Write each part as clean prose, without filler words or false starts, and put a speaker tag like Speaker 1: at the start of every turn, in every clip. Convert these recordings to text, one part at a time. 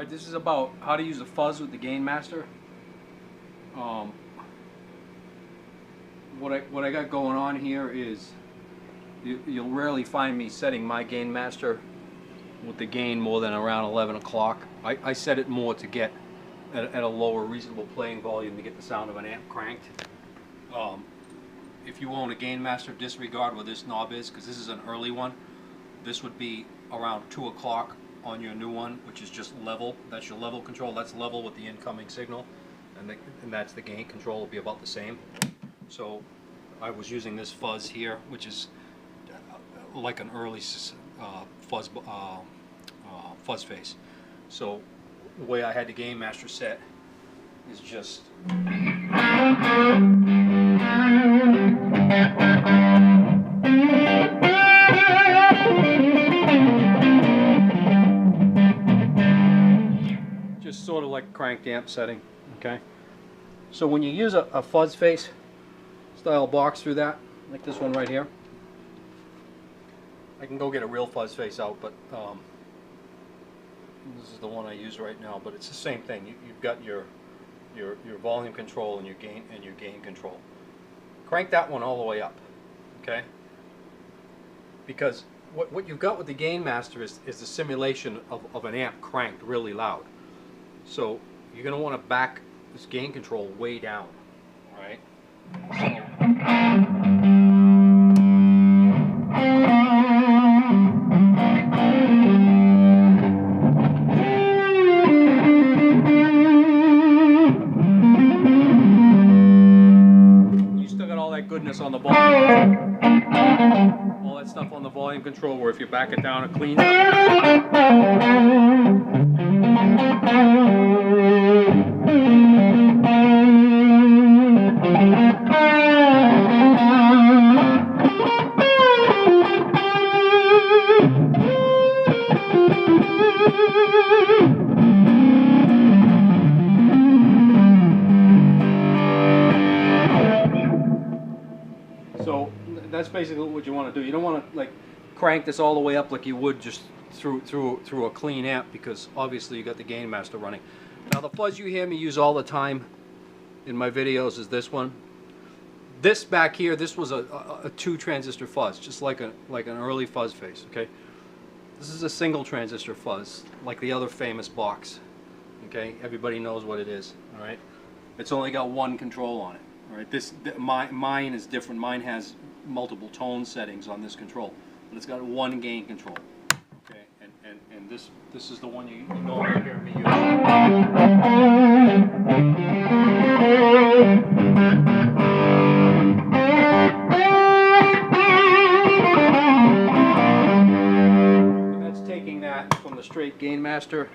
Speaker 1: Alright, this is about how to use a fuzz with the Gainmaster. What I got going on here is you'll rarely find me setting my Gainmaster with the gain more than around 11 o'clock. I set it more to get at a lower reasonable playing volume to get the sound of an amp cranked. If you own a Gainmaster, disregard where this knob is because this is an early one. This would be around 2 o'clock on your new one, which is just level. That's your level control. That's level with the incoming signal, and that's the gain control will be about the same. So I was using this fuzz here, which is like an early fuzz face. So the way I had the Gainmaster set is just sort of like cranked amp setting. Okay, so when you use a fuzz face style box through that, like this one right here, I can go get a real fuzz face out, but this is the one I use right now. But it's the same thing. You've got your volume control and your gain control. Crank that one all the way up, okay? Because what you've got with the Gainmaster is the simulation of an amp cranked really loud. So you're going to want to back this gain control way down, right? You still got all that goodness on the volume, all that stuff on the volume control, where if you back it down, it cleans So that's basically what you want to do. You don't want to like crank this all the way up like you would just through a clean amp, because obviously you got the Gainmaster running. Now the fuzz you hear me use all the time in my videos is this one. This back here, this was a 2 transistor fuzz, just like an early fuzz face. Okay, this is a single transistor fuzz, like the other famous box. Okay, everybody knows what it is. All right, it's only got one control on it. All right, mine is different. Mine has multiple tone settings on this control, but it's got one gain control. Okay, and this is the one you normally hear me use. And that's taking that from the straight Gainmaster.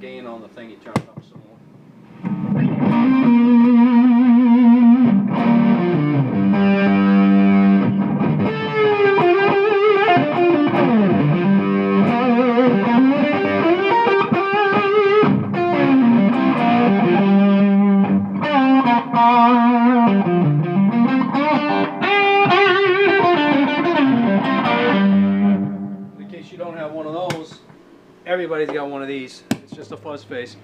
Speaker 1: Gain on the thing, you turn it up some more. In case you don't have one of those, everybody's got one of these. It's just a fuzz face.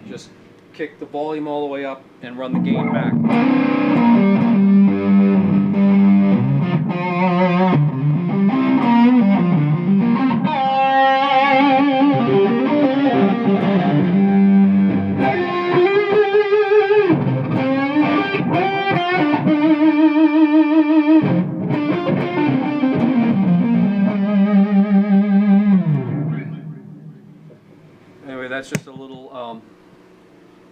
Speaker 1: Just kick the volume all the way up and run the gain back. Anyway, that's just a little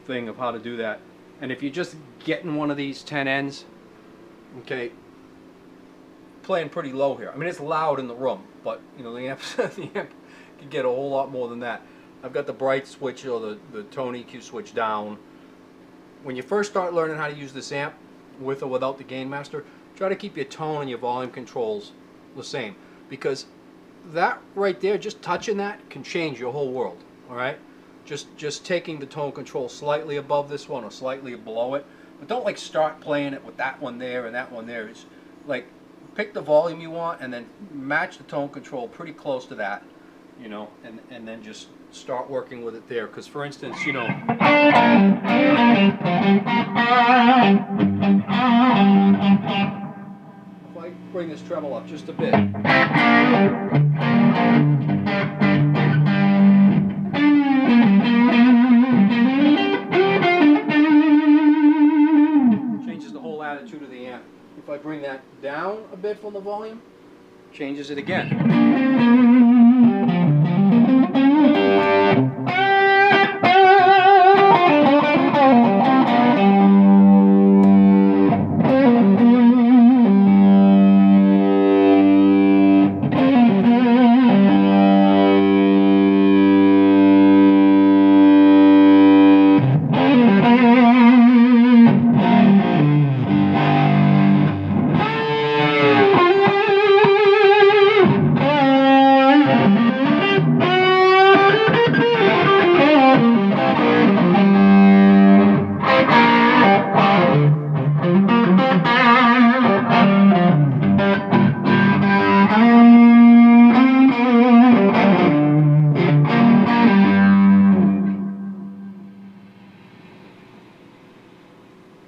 Speaker 1: thing of how to do that. And if you're just getting one of these 10 ends, okay, playing pretty low here. I mean, it's loud in the room, but you know the amp can get a whole lot more than that. I've got the bright switch or the tone EQ switch down. When you first start learning how to use this amp, with or without the Gainmaster, try to keep your tone and your volume controls the same, because that right there, just touching that can change your whole world. All right, just taking the tone control slightly above this one or slightly below it, But don't like start playing it with that one there and that one there. It's like pick the volume you want and then match the tone control pretty close to that, you know, and then just start working with it there. Because for instance, you know, if I bring this treble up just a bit. Changes the whole attitude of the amp. If I bring that down a bit from the volume, changes it again.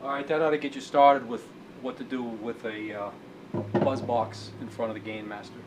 Speaker 1: Alright, that ought to get you started with what to do with a fuzz box in front of the Gainmaster.